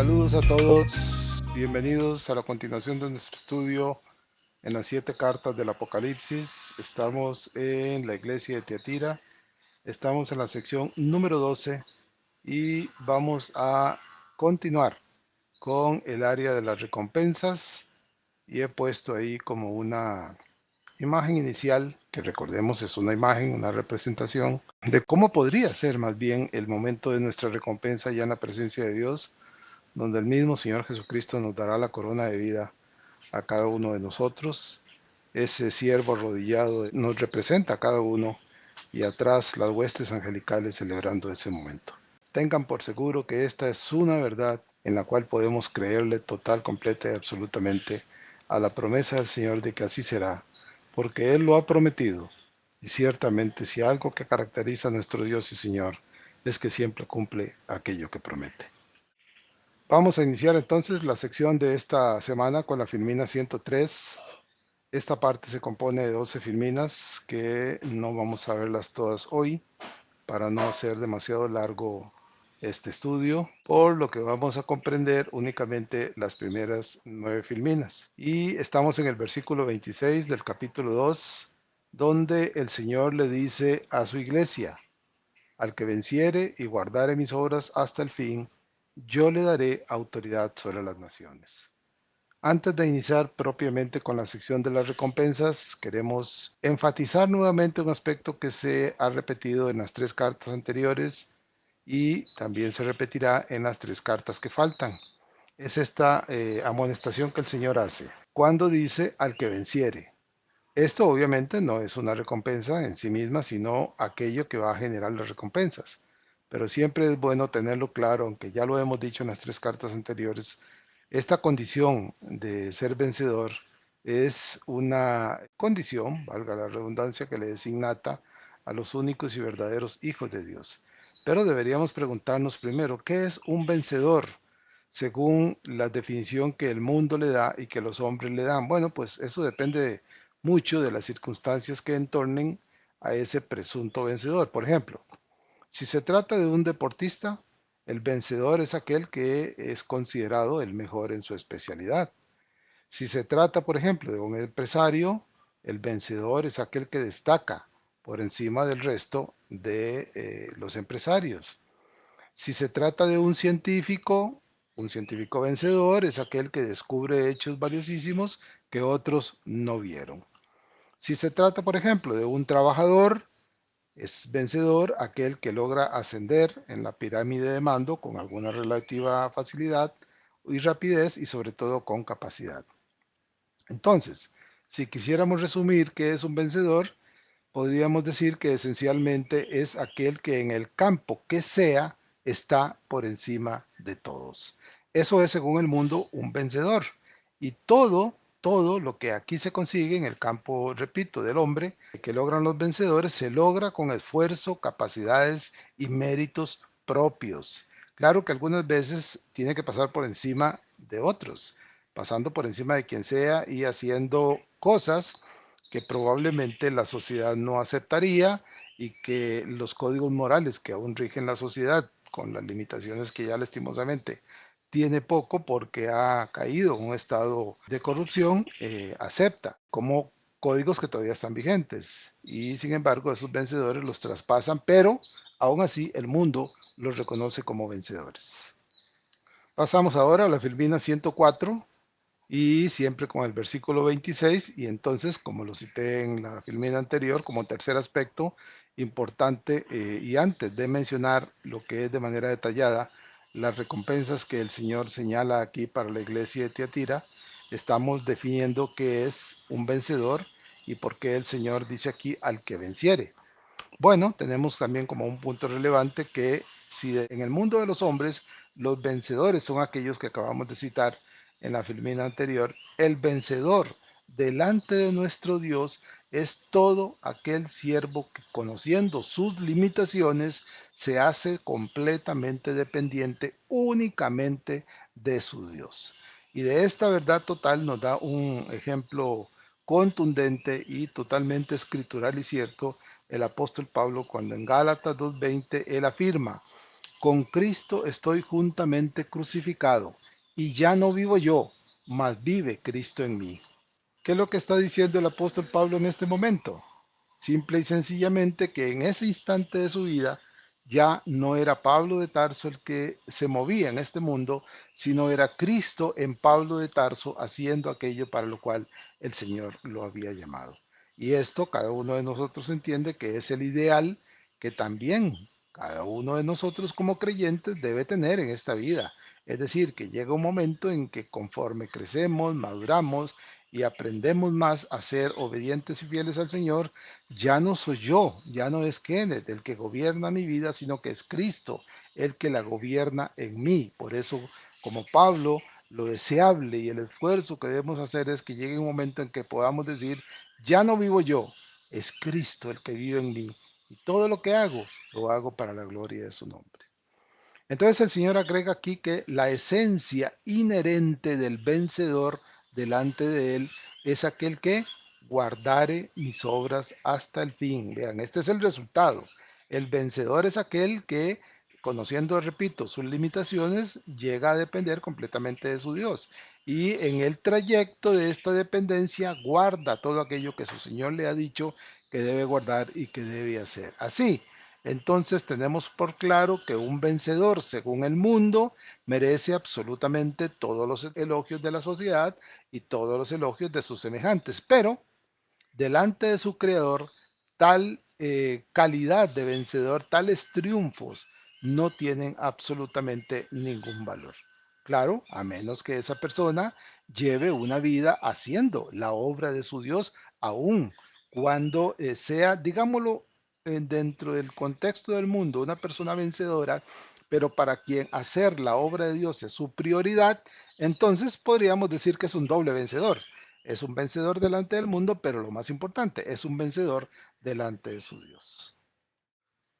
Saludos a todos, bienvenidos a la continuación de nuestro estudio en las 7 cartas del Apocalipsis. Estamos en la iglesia de Tiatira, estamos en la sección número 12 y vamos a continuar con el área de las recompensas y he puesto ahí como una imagen inicial, que recordemos es una imagen, una representación de cómo podría ser más bien el momento de nuestra recompensa ya en la presencia de Dios, donde el mismo Señor Jesucristo nos dará la corona de vida a cada uno de nosotros. Ese siervo arrodillado nos representa a cada uno y atrás las huestes angelicales celebrando ese momento. Tengan por seguro que esta es una verdad en la cual podemos creerle total, completa y absolutamente a la promesa del Señor de que así será, porque Él lo ha prometido. Y ciertamente si algo que caracteriza a nuestro Dios y Señor es que siempre cumple aquello que promete. Vamos a iniciar entonces la sección de esta semana con la filmina 103. Esta parte se compone de 12 filminas que no vamos a verlas todas hoy para no hacer demasiado largo este estudio, por lo que vamos a comprender únicamente las primeras 9 filminas. Y estamos en el versículo 26 del capítulo 2, donde el Señor le dice a su iglesia: al que venciere y guardare mis obras hasta el fin, yo le daré autoridad sobre las naciones. Antes de iniciar propiamente con la sección de las recompensas, queremos enfatizar nuevamente un aspecto que se ha repetido en las 3 cartas anteriores y también se repetirá en las 3 cartas que faltan. Es esta amonestación que el Señor hace cuando dice al que venciere. Esto obviamente no es una recompensa en sí misma, sino aquello que va a generar las recompensas. Pero siempre es bueno tenerlo claro, aunque ya lo hemos dicho en las 3 cartas anteriores. Esta condición de ser vencedor es una condición, valga la redundancia, que le es innata a los únicos y verdaderos hijos de Dios. Pero deberíamos preguntarnos primero, ¿qué es un vencedor? Según la definición que el mundo le da y que los hombres le dan. Bueno, pues eso depende mucho de las circunstancias que entornen a ese presunto vencedor. Por ejemplo, si se trata de un deportista, el vencedor es aquel que es considerado el mejor en su especialidad. Si se trata, por ejemplo, de un empresario, el vencedor es aquel que destaca por encima del resto de los empresarios. Si se trata de un científico vencedor es aquel que descubre hechos valiosísimos que otros no vieron. Si se trata, por ejemplo, de un trabajador, es vencedor aquel que logra ascender en la pirámide de mando con alguna relativa facilidad y rapidez y sobre todo con capacidad. Entonces, si quisiéramos resumir qué es un vencedor, podríamos decir que esencialmente es aquel que en el campo que sea está por encima de todos. Eso es, según el mundo, un vencedor. Y todo lo que aquí se consigue en el campo, repito, del hombre, que logran los vencedores, se logra con esfuerzo, capacidades y méritos propios. Claro que algunas veces tiene que pasar por encima de otros, pasando por encima de quien sea y haciendo cosas que probablemente la sociedad no aceptaría y que los códigos morales que aún rigen la sociedad, con las limitaciones que ya lastimosamente tiene poco porque ha caído en un estado de corrupción, acepta como códigos que todavía están vigentes. Y sin embargo, esos vencedores los traspasan, pero aún así el mundo los reconoce como vencedores. Pasamos ahora a la Filmina 104, y siempre con el versículo 26, y entonces, como lo cité en la filmina anterior, como tercer aspecto importante, y antes de mencionar lo que es de manera detallada las recompensas que el Señor señala aquí para la iglesia de Tiatira, estamos definiendo qué es un vencedor y por qué el Señor dice aquí al que venciere. Bueno, tenemos también como un punto relevante que si en el mundo de los hombres los vencedores son aquellos que acabamos de citar en la filmina anterior, el vencedor delante de nuestro Dios es todo aquel siervo que, conociendo sus limitaciones, se hace completamente dependiente únicamente de su Dios. Y de esta verdad total nos da un ejemplo contundente y totalmente escritural y cierto el apóstol Pablo cuando en Gálatas 2:20 él afirma: con Cristo estoy juntamente crucificado, y ya no vivo yo, mas vive Cristo en mí. ¿Qué es lo que está diciendo el apóstol Pablo en este momento? Simple y sencillamente que en ese instante de su vida ya no era Pablo de Tarso el que se movía en este mundo, sino era Cristo en Pablo de Tarso haciendo aquello para lo cual el Señor lo había llamado. Y esto cada uno de nosotros entiende que es el ideal que también cada uno de nosotros como creyentes debe tener en esta vida. Es decir, que llega un momento en que conforme crecemos, maduramos y aprendemos más a ser obedientes y fieles al Señor, ya no soy yo, ya no es Kenneth el que gobierna mi vida, sino que es Cristo el que la gobierna en mí. Por eso, como Pablo, lo deseable y el esfuerzo que debemos hacer es que llegue un momento en que podamos decir, ya no vivo yo, es Cristo el que vive en mí. Y todo lo que hago, lo hago para la gloria de su nombre. Entonces el Señor agrega aquí que la esencia inherente del vencedor delante de él es aquel que guardare mis obras hasta el fin. Vean, este es el resultado. El vencedor es aquel que, conociendo, repito, sus limitaciones, llega a depender completamente de su Dios. Y en el trayecto de esta dependencia guarda todo aquello que su Señor le ha dicho que debe guardar y que debe hacer. Así, entonces tenemos por claro que un vencedor, según el mundo, merece absolutamente todos los elogios de la sociedad y todos los elogios de sus semejantes, pero delante de su creador, tal calidad de vencedor, tales triunfos no tienen absolutamente ningún valor. Claro, a menos que esa persona lleve una vida haciendo la obra de su Dios, aún cuando sea, digámoslo, dentro del contexto del mundo, una persona vencedora, pero para quien hacer la obra de Dios es su prioridad, entonces podríamos decir que es un doble vencedor. Es un vencedor delante del mundo, pero lo más importante, es un vencedor delante de su Dios.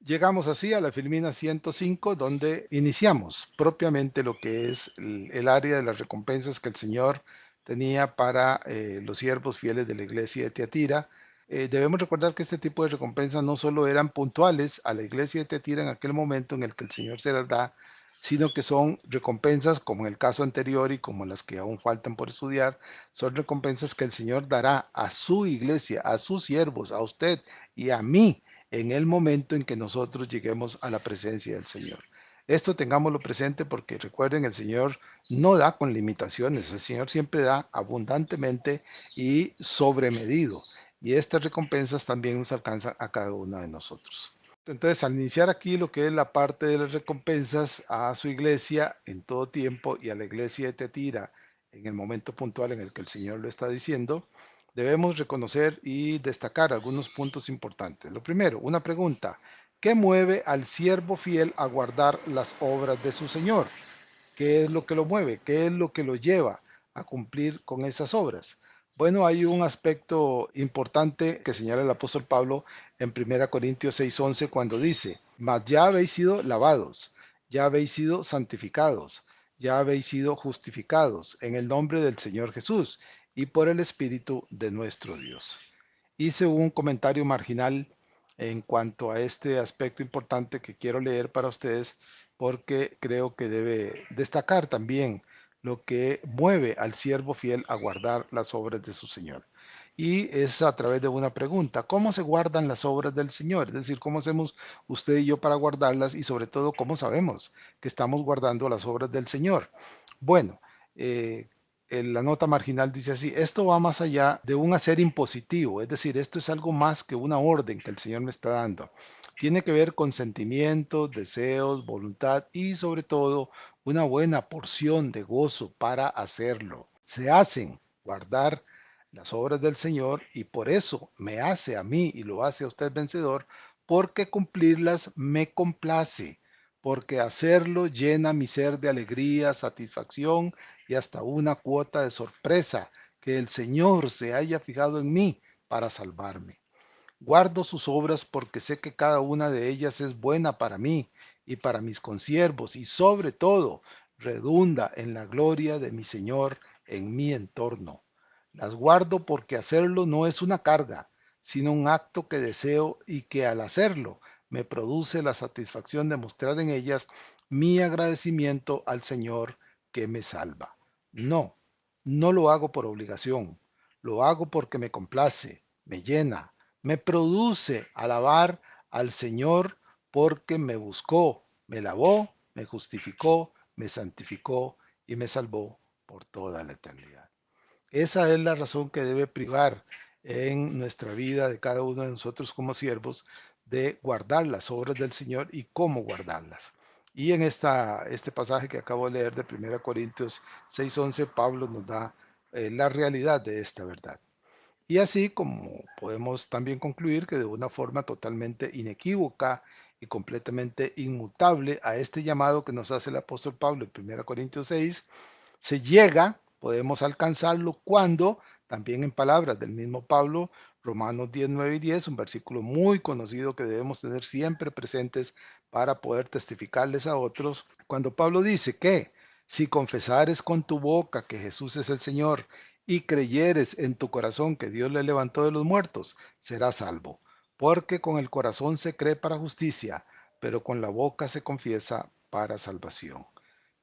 Llegamos así a la Filmina 105, donde iniciamos propiamente lo que es el área de las recompensas que el Señor tenía para los siervos fieles de la iglesia de Tiatira. Debemos recordar que este tipo de recompensas no solo eran puntuales a la iglesia de Tiatira en aquel momento en el que el Señor se las da, sino que son recompensas, como en el caso anterior y como las que aún faltan por estudiar, son recompensas que el Señor dará a su iglesia, a sus siervos, a usted y a mí en el momento en que nosotros lleguemos a la presencia del Señor. Esto tengámoslo presente porque recuerden, el Señor no da con limitaciones, el Señor siempre da abundantemente y sobremedido. Y estas recompensas también nos alcanzan a cada uno de nosotros. Entonces, al iniciar aquí lo que es la parte de las recompensas a su iglesia en todo tiempo y a la iglesia de Tetira en el momento puntual en el que el Señor lo está diciendo, debemos reconocer y destacar algunos puntos importantes. Lo primero, una pregunta. ¿Qué mueve al siervo fiel a guardar las obras de su Señor? ¿Qué es lo que lo mueve? ¿Qué es lo que lo lleva a cumplir con esas obras? Bueno, hay un aspecto importante que señala el apóstol Pablo en 1 Corintios 6:11 cuando dice, mas ya habéis sido lavados, ya habéis sido santificados, ya habéis sido justificados en el nombre del Señor Jesús y por el Espíritu de nuestro Dios. Hice un comentario marginal en cuanto a este aspecto importante que quiero leer para ustedes porque creo que debe destacar también lo que mueve al siervo fiel a guardar las obras de su Señor. Y es a través de una pregunta, ¿cómo se guardan las obras del Señor? Es decir, ¿cómo hacemos usted y yo para guardarlas? Y sobre todo, ¿cómo sabemos que estamos guardando las obras del Señor? Bueno, la nota marginal dice así, esto va más allá de un hacer impositivo, es decir, esto es algo más que una orden que el Señor me está dando. Tiene que ver con sentimientos, deseos, voluntad y sobre todo una buena porción de gozo para hacerlo. Se hacen guardar las obras del Señor y por eso me hace a mí y lo hace a usted vencedor, porque cumplirlas me complace, porque hacerlo llena mi ser de alegría, satisfacción y hasta una cuota de sorpresa que el Señor se haya fijado en mí para salvarme. Guardo sus obras porque sé que cada una de ellas es buena para mí y para mis consiervos y sobre todo redunda en la gloria de mi Señor en mi entorno. Las guardo porque hacerlo no es una carga, sino un acto que deseo y que al hacerlo me produce la satisfacción de mostrar en ellas mi agradecimiento al Señor que me salva. No, no lo hago por obligación, lo hago porque me complace, me llena, me produce alabar al Señor porque me buscó, me lavó, me justificó, me santificó y me salvó por toda la eternidad. Esa es la razón que debe privar en nuestra vida de cada uno de nosotros como siervos de guardar las obras del Señor y cómo guardarlas. Y en este pasaje que acabo de leer de 1 Corintios 6:11, Pablo nos da la realidad de esta verdad. Y así como podemos también concluir que de una forma totalmente inequívoca y completamente inmutable a este llamado que nos hace el apóstol Pablo en 1 Corintios 6, se llega, podemos alcanzarlo cuando, también en palabras del mismo Pablo, Romanos 10, 9 y 10, un versículo muy conocido que debemos tener siempre presentes para poder testificarles a otros, cuando Pablo dice que si confesares con tu boca que Jesús es el Señor y creyeres en tu corazón que Dios le levantó de los muertos, serás salvo. Porque con el corazón se cree para justicia, pero con la boca se confiesa para salvación.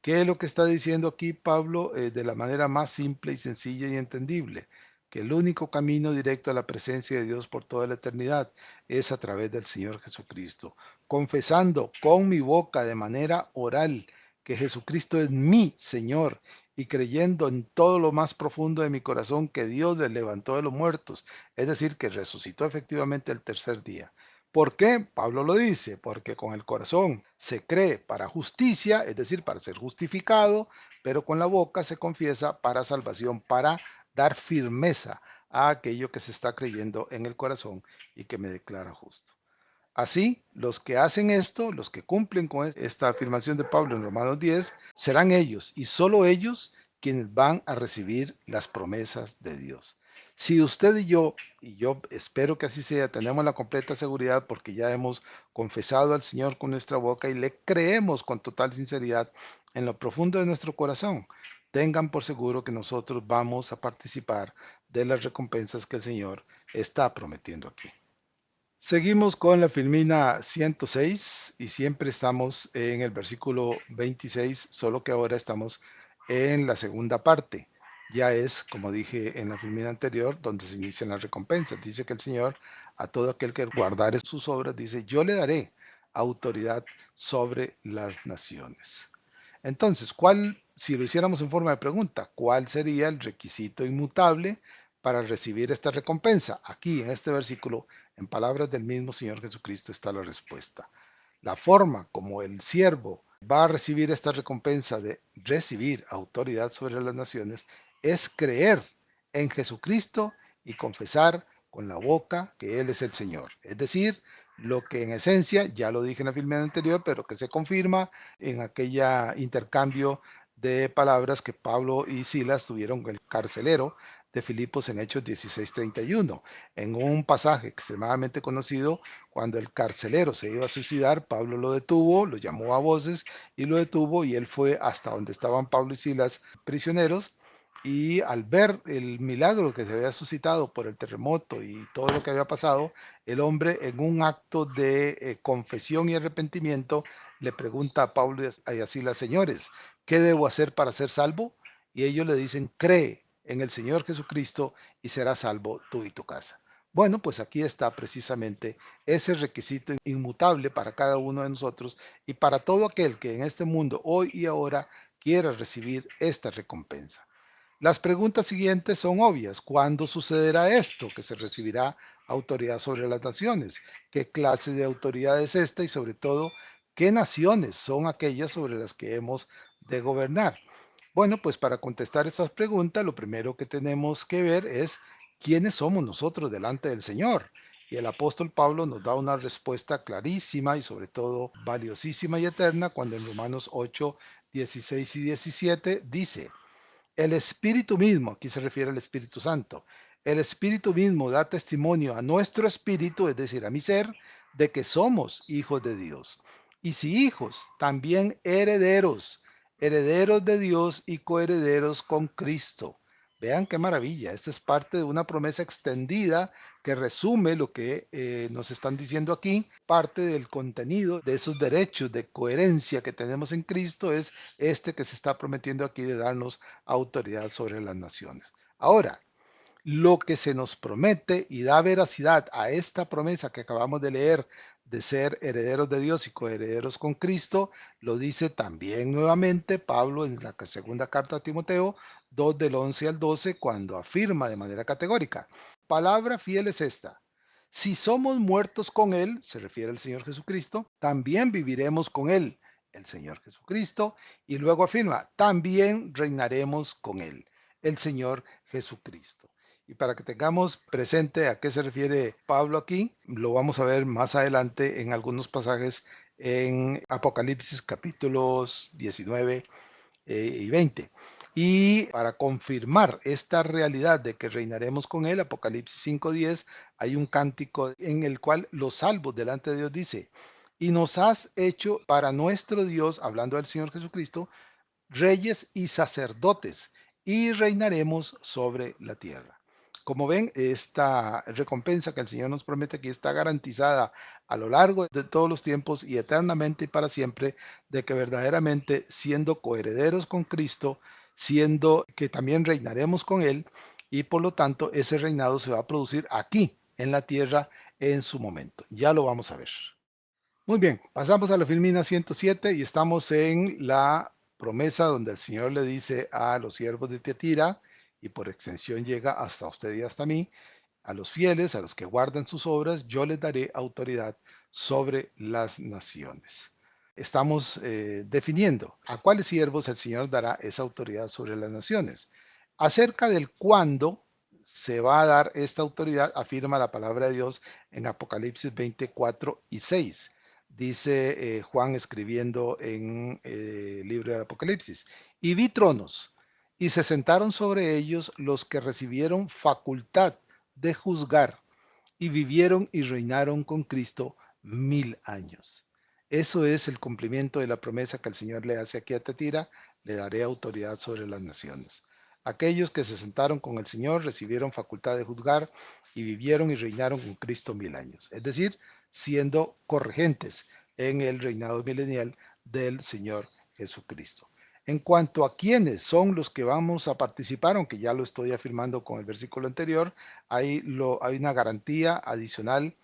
¿Qué es lo que está diciendo aquí Pablo de la manera más simple y sencilla y entendible? Que el único camino directo a la presencia de Dios por toda la eternidad es a través del Señor Jesucristo, confesando con mi boca de manera oral que Jesucristo es mi Señor y creyendo en todo lo más profundo de mi corazón que Dios le levantó de los muertos, es decir, que resucitó efectivamente el tercer día. ¿Por qué? Pablo lo dice, porque con el corazón se cree para justicia, es decir, para ser justificado, pero con la boca se confiesa para salvación, para dar firmeza a aquello que se está creyendo en el corazón y que me declara justo. Así, los que hacen esto, los que cumplen con esta afirmación de Pablo en Romanos 10, serán ellos y solo ellos quienes van a recibir las promesas de Dios. Si usted y yo espero que así sea, tenemos la completa seguridad porque ya hemos confesado al Señor con nuestra boca y le creemos con total sinceridad en lo profundo de nuestro corazón, tengan por seguro que nosotros vamos a participar de las recompensas que el Señor está prometiendo aquí. Seguimos con la Filmina 106 y siempre estamos en el versículo 26, solo que ahora estamos en la segunda parte. Ya es, como dije en la Filmina anterior, donde se inician las recompensas. Dice que el Señor, a todo aquel que guardare sus obras, dice, yo le daré autoridad sobre las naciones. Entonces, si lo hiciéramos en forma de pregunta, cuál sería el requisito inmutable para recibir esta recompensa? Aquí en este versículo, en palabras del mismo Señor Jesucristo, está la respuesta. La forma como el siervo va a recibir esta recompensa de recibir autoridad sobre las naciones es creer en Jesucristo y confesar con la boca que Él es el Señor. Es decir, lo que en esencia, ya lo dije en la filmada anterior, pero que se confirma en aquella intercambio de palabras que Pablo y Silas tuvieron con el carcelero de Filipos en Hechos 16:31. En un pasaje extremadamente conocido, cuando el carcelero se iba a suicidar, Pablo lo detuvo, lo llamó a voces y lo detuvo y él fue hasta donde estaban Pablo y Silas prisioneros y al ver el milagro que se había suscitado por el terremoto y todo lo que había pasado, el hombre en un acto de confesión y arrepentimiento le pregunta a Pablo y a Silas, señores, ¿qué debo hacer para ser salvo? Y ellos le dicen, cree en el Señor Jesucristo y serás salvo tú y tu casa. Bueno, pues aquí está precisamente ese requisito inmutable para cada uno de nosotros y para todo aquel que en este mundo hoy y ahora quiera recibir esta recompensa. Las preguntas siguientes son obvias. ¿Cuándo sucederá esto? Que se recibirá autoridad sobre las naciones. ¿Qué clase de autoridad es esta? Y sobre todo, ¿qué naciones son aquellas sobre las que hemos de gobernar? Bueno, pues para contestar estas preguntas, lo primero que tenemos que ver es quiénes somos nosotros delante del Señor. Y el apóstol Pablo nos da una respuesta clarísima y sobre todo valiosísima y eterna cuando en Romanos 8, 16 y 17 dice, el Espíritu mismo, aquí se refiere al Espíritu Santo, el Espíritu mismo da testimonio a nuestro espíritu, es decir, a mi ser, de que somos hijos de Dios. Y si hijos, también herederos, herederos de Dios y coherederos con Cristo. Vean qué maravilla. Esta es parte de una promesa extendida que resume lo que nos están diciendo aquí. Parte del contenido de esos derechos de coherencia que tenemos en Cristo es este que se está prometiendo aquí de darnos autoridad sobre las naciones. Ahora, lo que se nos promete y da veracidad a esta promesa que acabamos de leer de ser herederos de Dios y coherederos con Cristo, lo dice también nuevamente Pablo en la segunda carta a Timoteo 2 del 11 al 12 cuando afirma de manera categórica, palabra fiel es esta. Si somos muertos con Él, se refiere al Señor Jesucristo, también viviremos con Él, el Señor Jesucristo, y luego afirma, también reinaremos con Él, el Señor Jesucristo. Y para que tengamos presente a qué se refiere Pablo aquí, lo vamos a ver más adelante en algunos pasajes en Apocalipsis capítulos 19 y 20. Y para confirmar esta realidad de que reinaremos con él, Apocalipsis 5:10, hay un cántico en el cual los salvos delante de Dios dice, y nos has hecho para nuestro Dios, hablando del Señor Jesucristo, reyes y sacerdotes, y reinaremos sobre la tierra. Como ven, esta recompensa que el Señor nos promete aquí está garantizada a lo largo de todos los tiempos y eternamente y para siempre, de que verdaderamente siendo coherederos con Cristo, siendo que también reinaremos con Él, y por lo tanto ese reinado se va a producir aquí en la tierra en su momento. Ya lo vamos a ver. Muy bien, pasamos a la Filmina 107 y estamos en la promesa donde el Señor le dice a los siervos de Tiatira, y por extensión llega hasta usted y hasta mí, a los fieles, a los que guardan sus obras, yo les daré autoridad sobre las naciones. Estamos definiendo a cuáles siervos el Señor dará esa autoridad sobre las naciones. Acerca del cuándo se va a dar esta autoridad, afirma la palabra de Dios en Apocalipsis 24 y 6. Dice Juan escribiendo en el libro del Apocalipsis, y vi tronos, y se sentaron sobre ellos los que recibieron facultad de juzgar, y vivieron y reinaron con Cristo 1000 años. Eso es el cumplimiento de la promesa que el Señor le hace aquí a Tetira, le daré autoridad sobre las naciones. Aquellos que se sentaron con el Señor recibieron facultad de juzgar y vivieron y reinaron con Cristo 1000 años, es decir, siendo corregentes en el reinado milenial del Señor Jesucristo. En cuanto a quiénes son los que vamos a participar, aunque ya lo estoy afirmando con el versículo anterior, hay una garantía adicional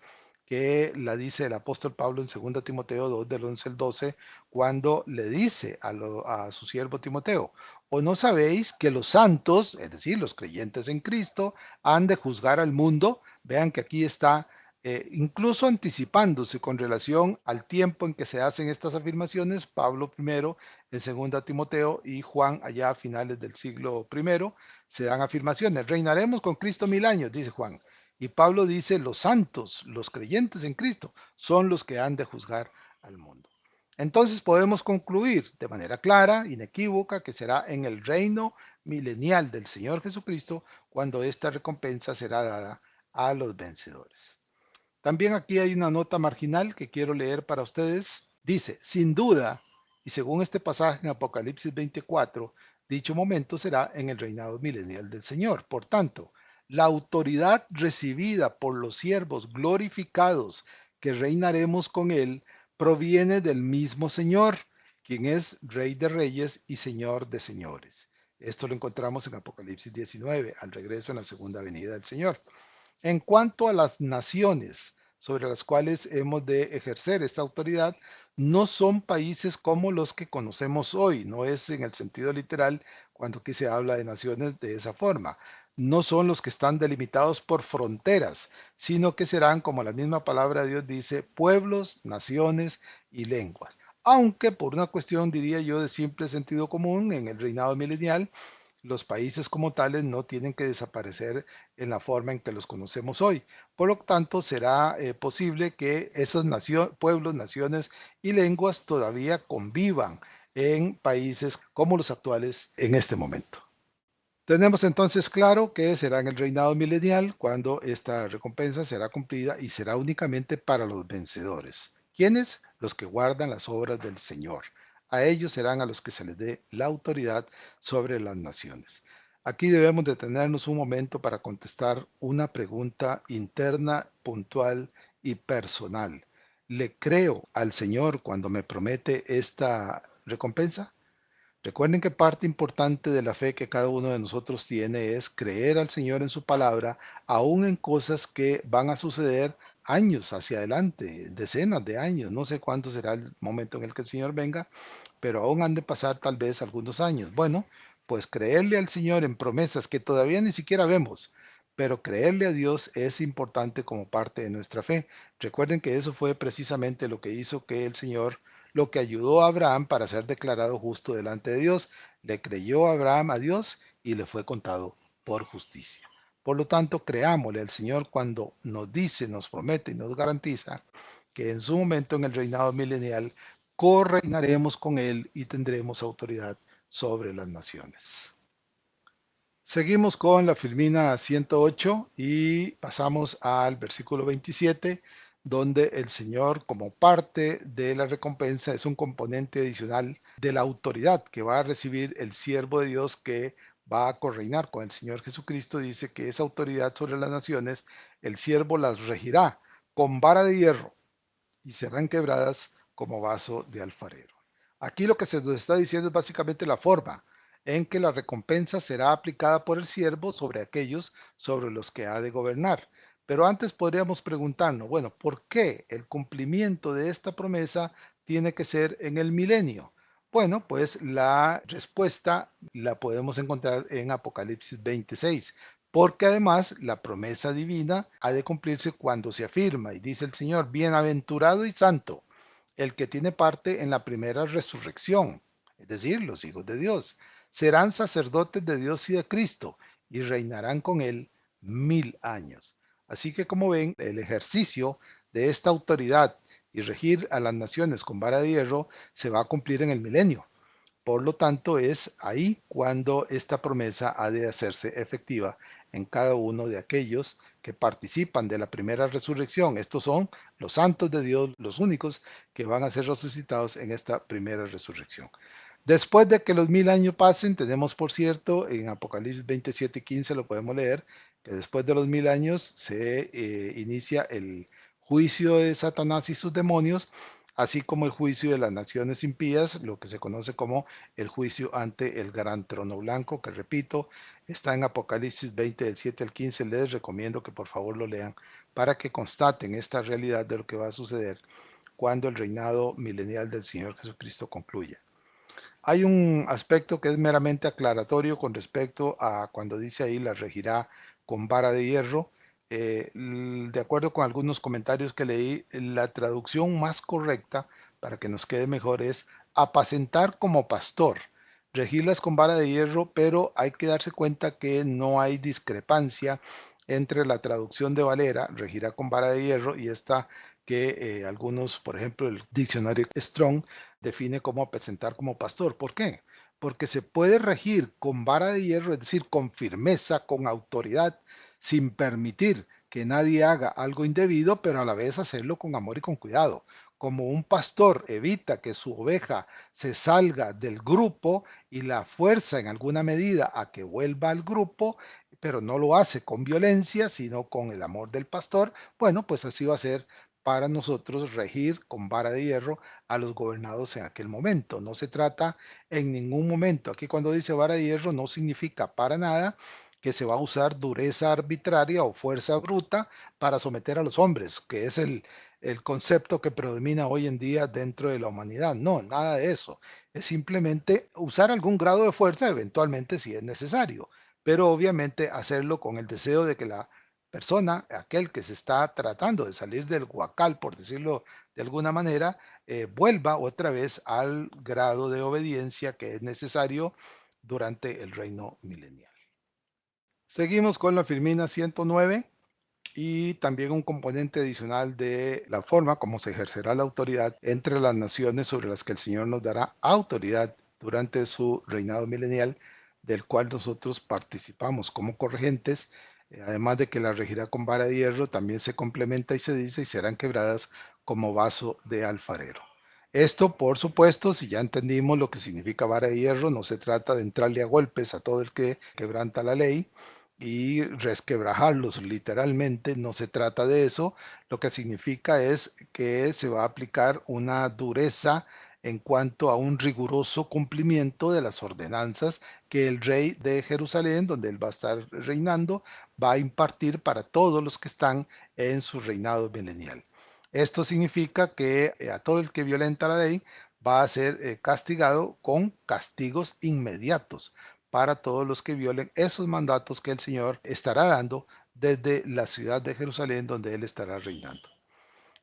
que la dice el apóstol Pablo en 2 Timoteo 2 del 11 al 12, cuando le dice a su siervo Timoteo, ¿o no sabéis que los santos, es decir, los creyentes en Cristo, han de juzgar al mundo? Vean que aquí está incluso anticipándose con relación al tiempo en que se hacen estas afirmaciones, Pablo primero en 2 Timoteo y Juan allá a finales del siglo primero, se dan afirmaciones, reinaremos con Cristo 1000 años, dice Juan. Y Pablo dice, los santos, los creyentes en Cristo, son los que han de juzgar al mundo. Entonces podemos concluir de manera clara, inequívoca, que será en el reino milenial del Señor Jesucristo cuando esta recompensa será dada a los vencedores. También aquí hay una nota marginal que quiero leer para ustedes. Dice, sin duda, y según este pasaje en Apocalipsis 24, dicho momento será en el reinado milenial del Señor. Por tanto, la autoridad recibida por los siervos glorificados que reinaremos con él proviene del mismo Señor, quien es Rey de Reyes y Señor de Señores. Esto lo encontramos en Apocalipsis 19, al regreso en la segunda venida del Señor. En cuanto a las naciones sobre las cuales hemos de ejercer esta autoridad, no son países como los que conocemos hoy, no es en el sentido literal cuando aquí se habla de naciones de esa forma. No son los que están delimitados por fronteras, sino que serán, como la misma palabra de Dios dice, pueblos, naciones y lenguas. Aunque por una cuestión, diría yo, de simple sentido común, en el reinado milenial, los países como tales no tienen que desaparecer en la forma en que los conocemos hoy. Por lo tanto, será posible que esos pueblos, naciones y lenguas todavía convivan en países como los actuales en este momento. Tenemos entonces claro que será en el reinado milenial cuando esta recompensa será cumplida y será únicamente para los vencedores. ¿Quiénes? Los que guardan las obras del Señor. A ellos serán a los que se les dé la autoridad sobre las naciones. Aquí debemos detenernos un momento para contestar una pregunta interna, puntual y personal. ¿Le creo al Señor cuando me promete esta recompensa? Recuerden que parte importante de la fe que cada uno de nosotros tiene es creer al Señor en su palabra, aún en cosas que van a suceder años hacia adelante, decenas de años. No sé cuánto será el momento en el que el Señor venga, pero aún han de pasar tal vez algunos años. Bueno, pues creerle al Señor en promesas que todavía ni siquiera vemos, pero creerle a Dios es importante como parte de nuestra fe. Recuerden que eso fue precisamente lo que hizo que el Señor, lo que ayudó a Abraham para ser declarado justo delante de Dios. Le creyó Abraham a Dios y le fue contado por justicia. Por lo tanto, creámosle al Señor cuando nos dice, nos promete y nos garantiza que en su momento en el reinado milenial correinaremos con él y tendremos autoridad sobre las naciones. Seguimos con la Filmina 108 y pasamos al versículo 27, donde el Señor, como parte de la recompensa, es un componente adicional de la autoridad que va a recibir el siervo de Dios que va a correinar con el Señor Jesucristo. Dice que esa autoridad sobre las naciones, el siervo las regirá con vara de hierro y serán quebradas como vaso de alfarero. Aquí lo que se nos está diciendo es básicamente la forma en que la recompensa será aplicada por el siervo sobre aquellos sobre los que ha de gobernar. Pero antes podríamos preguntarnos, bueno, ¿por qué el cumplimiento de esta promesa tiene que ser en el milenio? Bueno, pues la respuesta la podemos encontrar en Apocalipsis 26, porque además la promesa divina ha de cumplirse cuando se afirma, y dice el Señor, bienaventurado y santo, el que tiene parte en la primera resurrección, es decir, los hijos de Dios, serán sacerdotes de Dios y de Cristo, y reinarán con él 1000 años. Así que como ven, el ejercicio de esta autoridad y regir a las naciones con vara de hierro se va a cumplir en el milenio. Por lo tanto, es ahí cuando esta promesa ha de hacerse efectiva en cada uno de aquellos que participan de la primera resurrección. Estos son los santos de Dios, los únicos que van a ser resucitados en esta primera resurrección. Después de que los 1000 años pasen, tenemos por cierto, en Apocalipsis 27 y 15 lo podemos leer, que después de los 1000 años se inicia el juicio de Satanás y sus demonios, así como el juicio de las naciones impías, lo que se conoce como el juicio ante el gran trono blanco, que repito, está en Apocalipsis 20 del 7 al 15. Les recomiendo que por favor lo lean para que constaten esta realidad de lo que va a suceder cuando el reinado milenial del Señor Jesucristo concluya. Hay un aspecto que es meramente aclaratorio con respecto a cuando dice ahí la regirá con vara de hierro. De acuerdo con algunos comentarios que leí, la traducción más correcta para que nos quede mejor es apacentar como pastor, regirlas con vara de hierro, pero hay que darse cuenta que no hay discrepancia entre la traducción de Valera, regirá con vara de hierro, y esta que algunos, por ejemplo, el diccionario Strong define como apacentar como pastor. ¿Por qué? Porque se puede regir con vara de hierro, es decir, con firmeza, con autoridad, sin permitir que nadie haga algo indebido, pero a la vez hacerlo con amor y con cuidado. Como un pastor evita que su oveja se salga del grupo y la fuerza en alguna medida a que vuelva al grupo, pero no lo hace con violencia, sino con el amor del pastor, bueno, pues así va a ser para nosotros regir con vara de hierro a los gobernados en aquel momento. No se trata en ningún momento, aquí cuando dice vara de hierro no significa para nada que se va a usar dureza arbitraria o fuerza bruta para someter a los hombres, que es el concepto que predomina hoy en día dentro de la humanidad. No, nada de eso. Es simplemente usar algún grado de fuerza eventualmente si es necesario, pero obviamente hacerlo con el deseo de que la persona, aquel que se está tratando de salir del huacal, por decirlo de alguna manera, vuelva otra vez al grado de obediencia que es necesario durante el reino milenial. Seguimos con la Filmina 109 y también un componente adicional de la forma como se ejercerá la autoridad entre las naciones sobre las que el Señor nos dará autoridad durante su reinado milenial, del cual nosotros participamos como corregentes. Además de que la regirá con vara de hierro, también se complementa y se dice y serán quebradas como vaso de alfarero. Esto, por supuesto, si ya entendimos lo que significa vara de hierro, no se trata de entrarle a golpes a todo el que quebranta la ley y resquebrajarlos literalmente, no se trata de eso. Lo que significa es que se va a aplicar una dureza en cuanto a un riguroso cumplimiento de las ordenanzas que el rey de Jerusalén, donde él va a estar reinando, va a impartir para todos los que están en su reinado milenial. Esto significa que a todo el que violenta la ley va a ser castigado con castigos inmediatos para todos los que violen esos mandatos que el Señor estará dando desde la ciudad de Jerusalén donde Él estará reinando.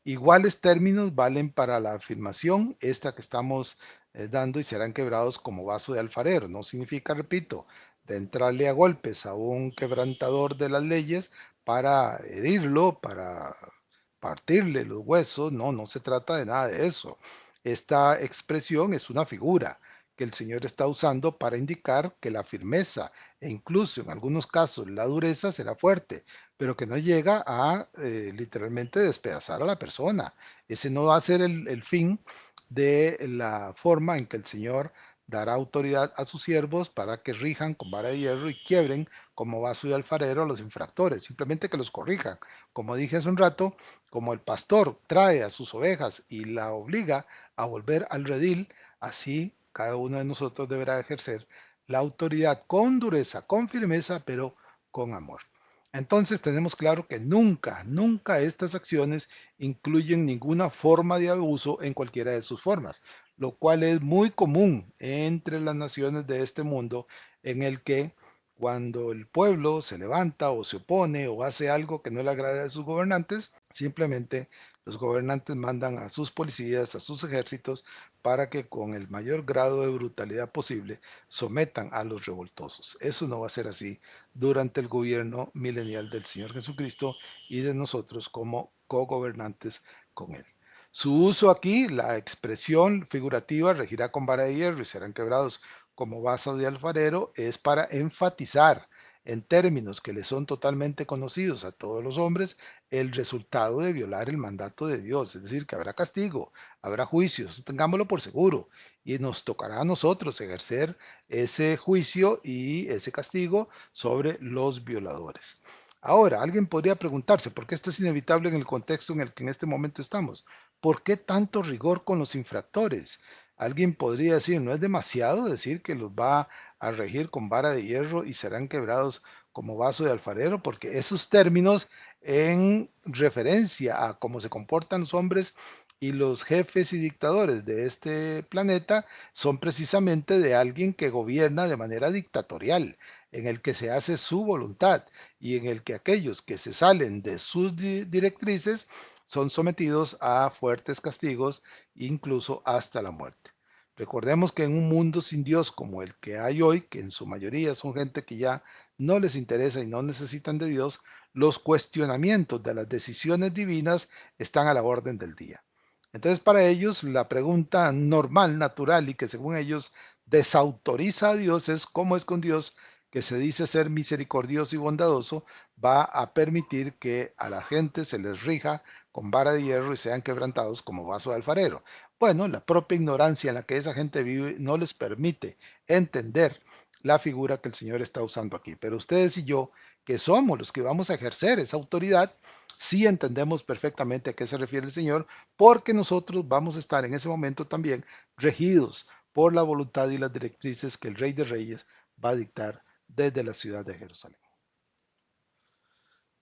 Iguales términos valen para la afirmación, esta que estamos dando, y serán quebrados como vaso de alfarero. No significa, repito, de entrarle a golpes a un quebrantador de las leyes para herirlo, para partirle los huesos. No, no se trata de nada de eso. Esta expresión es una figura que el Señor está usando para indicar que la firmeza e incluso en algunos casos la dureza será fuerte, pero que no llega a literalmente despedazar a la persona. Ese no va a ser el fin de la forma en que el Señor dará autoridad a sus siervos para que rijan con vara de hierro y quiebren como vaso de alfarero a los infractores, simplemente que los corrijan. Como dije hace un rato, como el pastor trae a sus ovejas y la obliga a volver al redil, así cada uno de nosotros deberá ejercer la autoridad con dureza, con firmeza, pero con amor. Entonces tenemos claro que nunca, nunca estas acciones incluyen ninguna forma de abuso en cualquiera de sus formas, lo cual es muy común entre las naciones de este mundo en el que cuando el pueblo se levanta o se opone o hace algo que no le agrada a sus gobernantes, simplemente los gobernantes mandan a sus policías, a sus ejércitos, para que con el mayor grado de brutalidad posible sometan a los revoltosos. Eso no va a ser así durante el gobierno milenial del Señor Jesucristo y de nosotros como cogobernantes con Él. Su uso aquí, la expresión figurativa, regirá con vara de hierro y serán quebrados como vaso de alfarero, es para enfatizar en términos que le son totalmente conocidos a todos los hombres el resultado de violar el mandato de Dios, es decir, que habrá castigo, habrá juicios, tengámoslo por seguro, y nos tocará a nosotros ejercer ese juicio y ese castigo sobre los violadores. Ahora, alguien podría preguntarse, ¿por qué esto es inevitable en el contexto en el que en este momento estamos? ¿Por qué tanto rigor con los infractores? Alguien podría decir, ¿no es demasiado decir que los va a regir con vara de hierro y serán quebrados como vaso de alfarero? Porque esos términos en referencia a cómo se comportan los hombres y los jefes y dictadores de este planeta son precisamente de alguien que gobierna de manera dictatorial, en el que se hace su voluntad y en el que aquellos que se salen de sus directrices son sometidos a fuertes castigos, incluso hasta la muerte. Recordemos que en un mundo sin Dios como el que hay hoy, que en su mayoría son gente que ya no les interesa y no necesitan de Dios, los cuestionamientos de las decisiones divinas están a la orden del día. Entonces, para ellos, la pregunta normal, natural y que según ellos desautoriza a Dios es cómo es con Dios, que se dice ser misericordioso y bondadoso, va a permitir que a la gente se les rija con vara de hierro y sean quebrantados como vaso de alfarero. Bueno, la propia ignorancia en la que esa gente vive no les permite entender la figura que el Señor está usando aquí. Pero ustedes y yo, que somos los que vamos a ejercer esa autoridad, sí entendemos perfectamente a qué se refiere el Señor, porque nosotros vamos a estar en ese momento también regidos por la voluntad y las directrices que el Rey de Reyes va a dictar desde la ciudad de Jerusalén.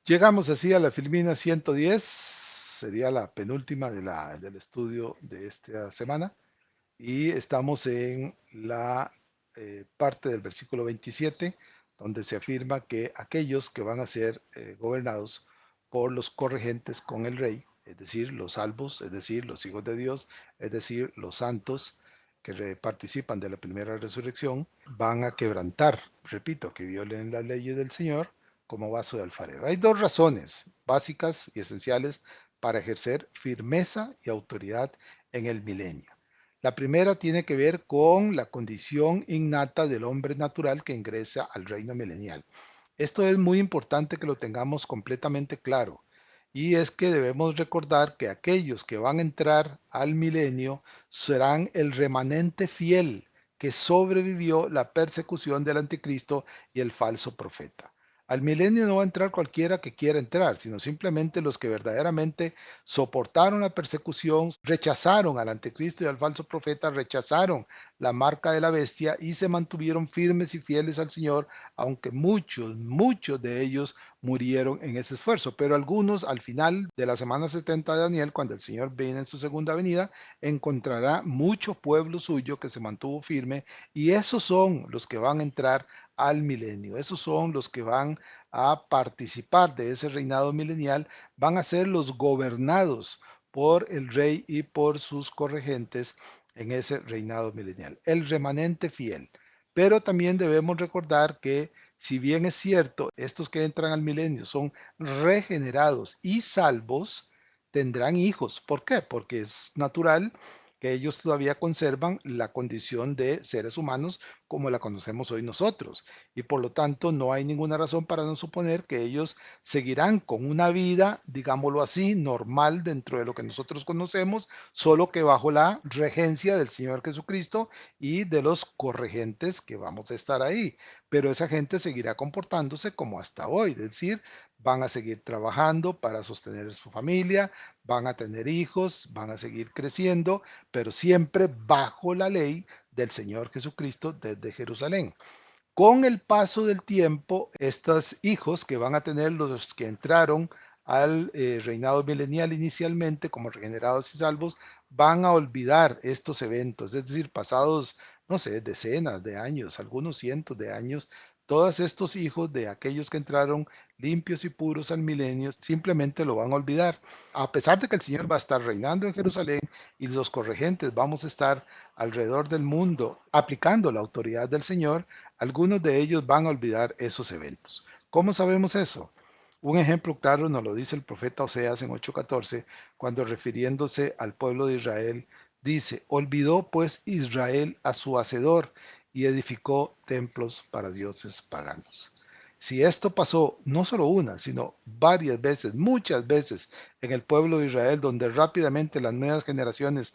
Llegamos así a la Filmina 110, sería la penúltima del estudio de esta semana, y estamos en la parte del versículo 27, donde se afirma que aquellos que van a ser gobernados por los corregentes con el rey, es decir, los salvos, es decir, los hijos de Dios, es decir, los santos que participan de la primera resurrección, van a quebrantar, repito, que violen las leyes del Señor como vaso de alfarero. Hay dos razones básicas y esenciales para ejercer firmeza y autoridad en el milenio. La primera tiene que ver con la condición innata del hombre natural que ingresa al reino milenial. Esto es muy importante que lo tengamos completamente claro. Y es que debemos recordar que aquellos que van a entrar al milenio serán el remanente fiel que sobrevivió la persecución del anticristo y el falso profeta. Al milenio no va a entrar cualquiera que quiera entrar, sino simplemente los que verdaderamente soportaron la persecución, rechazaron al anticristo y al falso profeta, rechazaron la marca de la bestia y se mantuvieron firmes y fieles al Señor, aunque muchos de ellos murieron en ese esfuerzo, pero algunos al final de la semana 70 de Daniel, cuando el Señor viene en su segunda venida, encontrará mucho pueblo suyo que se mantuvo firme y esos son los que van a entrar al milenio, esos son los que van a participar de ese reinado milenial, van a ser los gobernados por el rey y por sus corregentes en ese reinado milenial, el remanente fiel. Pero también debemos recordar que si bien es cierto, estos que entran al milenio son regenerados y salvos, tendrán hijos. ¿Por qué? Porque es natural que ellos todavía conservan la condición de seres humanos como la conocemos hoy nosotros. Y por lo tanto no hay ninguna razón para no suponer que ellos seguirán con una vida, digámoslo así, normal dentro de lo que nosotros conocemos, solo que bajo la regencia del Señor Jesucristo y de los corregentes que vamos a estar ahí, pero esa gente seguirá comportándose como hasta hoy, es decir, van a seguir trabajando para sostener su familia, van a tener hijos, van a seguir creciendo, pero siempre bajo la ley del Señor Jesucristo desde Jerusalén. Con el paso del tiempo, estos hijos que van a tener los que entraron al reinado milenial inicialmente como regenerados y salvos, van a olvidar estos eventos, es decir, pasados, no sé, decenas de años, algunos cientos de años, todos estos hijos de aquellos que entraron limpios y puros al milenio simplemente lo van a olvidar. A pesar de que el Señor va a estar reinando en Jerusalén y los corregentes vamos a estar alrededor del mundo aplicando la autoridad del Señor, algunos de ellos van a olvidar esos eventos. ¿Cómo sabemos eso? Un ejemplo claro nos lo dice el profeta Oseas en 8:14, cuando refiriéndose al pueblo de Israel, dice, olvidó pues Israel a su hacedor y edificó templos para dioses paganos. Si esto pasó no solo una, sino varias veces, muchas veces en el pueblo de Israel, donde rápidamente las nuevas generaciones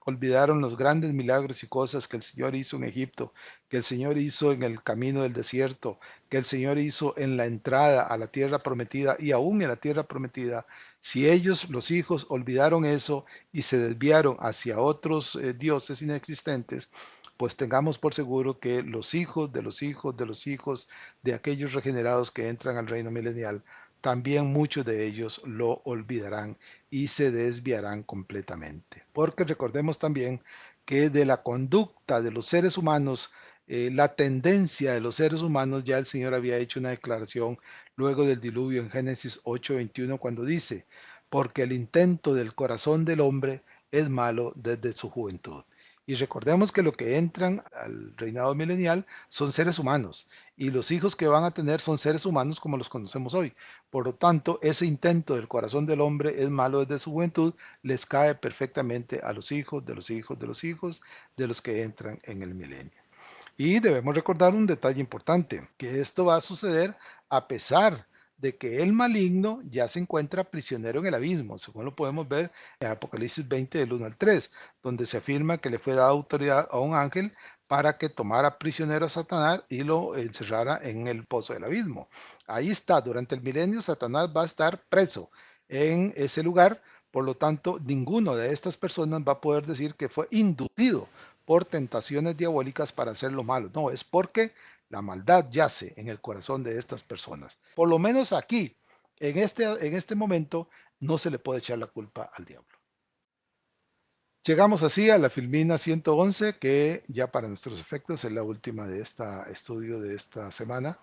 olvidaron los grandes milagros y cosas que el Señor hizo en Egipto, que el Señor hizo en el camino del desierto, que el Señor hizo en la entrada a la tierra prometida y aún en la tierra prometida, si ellos, los hijos, olvidaron eso y se desviaron hacia otros dioses inexistentes, pues tengamos por seguro que los hijos de los hijos de los hijos de aquellos regenerados que entran al reino milenial, también muchos de ellos lo olvidarán y se desviarán completamente. Porque recordemos también que de la conducta de los seres humanos, la tendencia de los seres humanos, ya el Señor había hecho una declaración luego del diluvio en Génesis 8:21 cuando dice, porque el intento del corazón del hombre es malo desde su juventud. Y recordemos que lo que entran al reinado milenial son seres humanos y los hijos que van a tener son seres humanos como los conocemos hoy. Por lo tanto, ese intento del corazón del hombre es malo desde su juventud, les cae perfectamente a los hijos de los hijos de los hijos de los que entran en el milenio. Y debemos recordar un detalle importante, que esto va a suceder a pesar de que el maligno ya se encuentra prisionero en el abismo, según lo podemos ver en Apocalipsis 20 del 1 al 3, donde se afirma que le fue dada autoridad a un ángel para que tomara prisionero a Satanás y lo encerrara en el pozo del abismo. Ahí está, durante el milenio Satanás va a estar preso en ese lugar, por lo tanto, ninguno de estas personas va a poder decir que fue inducido por tentaciones diabólicas para hacer lo malo. No, es porque la maldad yace en el corazón de estas personas. Por lo menos aquí, en este momento, no se le puede echar la culpa al diablo. Llegamos así a la Filmina 111, que ya para nuestros efectos es la última de este estudio de esta semana.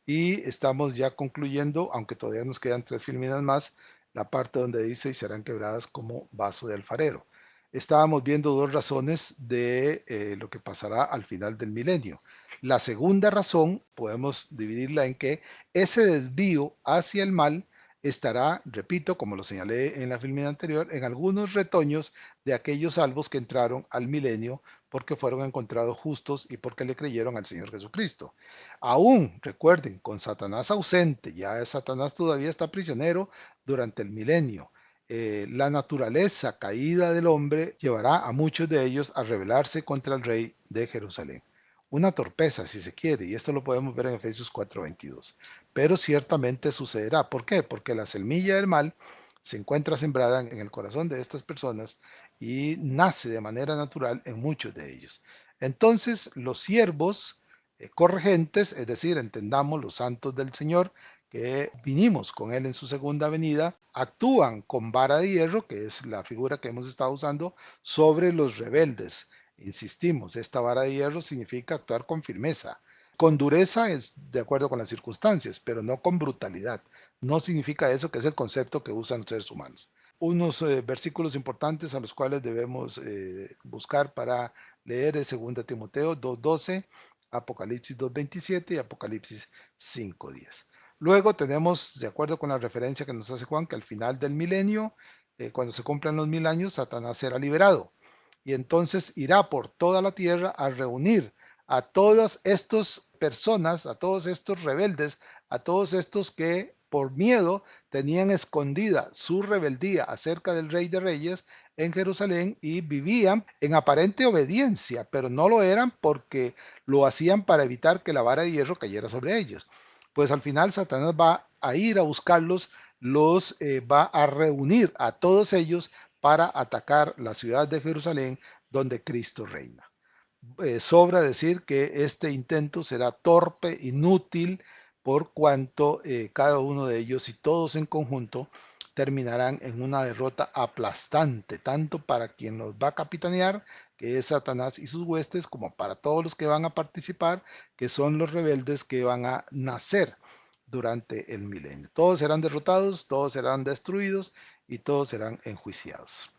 Y estamos ya concluyendo, aunque todavía nos quedan 3 Filminas más, la parte donde dice y serán quebradas como vaso de alfarero. Estábamos viendo 2 razones de lo que pasará al final del milenio. La segunda razón podemos dividirla en que ese desvío hacia el mal estará, repito, como lo señalé en la filmina anterior, en algunos retoños de aquellos salvos que entraron al milenio porque fueron encontrados justos y porque le creyeron al Señor Jesucristo. Aún, recuerden, con Satanás ausente, ya Satanás todavía está prisionero durante el milenio. La naturaleza caída del hombre llevará a muchos de ellos a rebelarse contra el rey de Jerusalén. Una torpeza, si se quiere, y esto lo podemos ver en Efesios 4:22. Pero ciertamente sucederá. ¿Por qué? Porque la semilla del mal se encuentra sembrada en el corazón de estas personas y nace de manera natural en muchos de ellos. Entonces, los siervos corregentes, es decir, entendamos los santos del Señor, que vinimos con Él en su segunda venida, actúan con vara de hierro, que es la figura que hemos estado usando, sobre los rebeldes. Insistimos, esta vara de hierro significa actuar con firmeza. Con dureza es de acuerdo con las circunstancias, pero no con brutalidad. No significa eso, que es el concepto que usan los seres humanos. Unos versículos importantes a los cuales debemos buscar para leer es 2 Timoteo 2:12, Apocalipsis 2:27 y Apocalipsis 5:10. Luego tenemos, de acuerdo con la referencia que nos hace Juan, que al final del milenio, cuando se cumplan los 1000 años, Satanás será liberado y entonces irá por toda la tierra a reunir a todas estas personas, a todos estos rebeldes, a todos estos que por miedo tenían escondida su rebeldía acerca del Rey de Reyes en Jerusalén y vivían en aparente obediencia, pero no lo eran porque lo hacían para evitar que la vara de hierro cayera sobre ellos. Pues al final Satanás va a ir a buscarlos, los va a reunir a todos ellos para atacar la ciudad de Jerusalén donde Cristo reina. Sobra decir que este intento será torpe, inútil, por cuanto cada uno de ellos y todos en conjunto terminarán en una derrota aplastante, tanto para quien los va a capitanear, que es Satanás y sus huestes, como para todos los que van a participar, que son los rebeldes que van a nacer durante el milenio. Todos serán derrotados, todos serán destruidos y todos serán enjuiciados.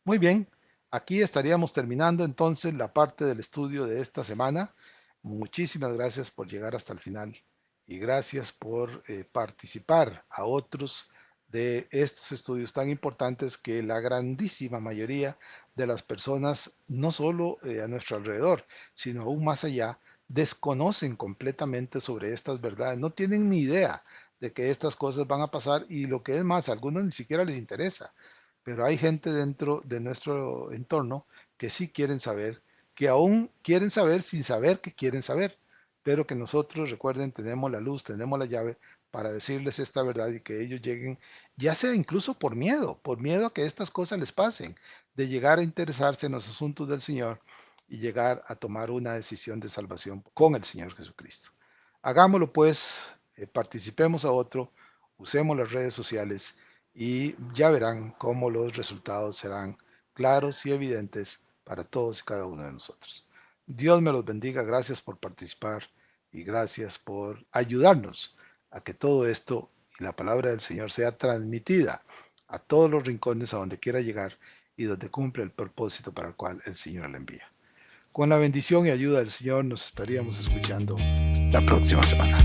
Muy bien, aquí estaríamos terminando entonces la parte del estudio de esta semana. Muchísimas gracias por llegar hasta el final y gracias por participar a otros de estos estudios tan importantes que la grandísima mayoría de las personas, no solo a nuestro alrededor, sino aún más allá, desconocen completamente sobre estas verdades, no tienen ni idea de que estas cosas van a pasar y lo que es más, a algunos ni siquiera les interesa, pero hay gente dentro de nuestro entorno que sí quieren saber, que aún quieren saber sin saber que quieren saber, pero que nosotros, recuerden, tenemos la luz, tenemos la llave para decirles esta verdad y que ellos lleguen, ya sea incluso por miedo a que estas cosas les pasen, de llegar a interesarse en los asuntos del Señor y llegar a tomar una decisión de salvación con el Señor Jesucristo. Hagámoslo pues, participemos a otro, usemos las redes sociales y ya verán cómo los resultados serán claros y evidentes para todos y cada uno de nosotros. Dios me los bendiga, gracias por participar y gracias por ayudarnos a que todo esto y la palabra del Señor sea transmitida a todos los rincones a donde quiera llegar y donde cumple el propósito para el cual el Señor la envía. Con la bendición y ayuda del Señor nos estaríamos escuchando la próxima semana.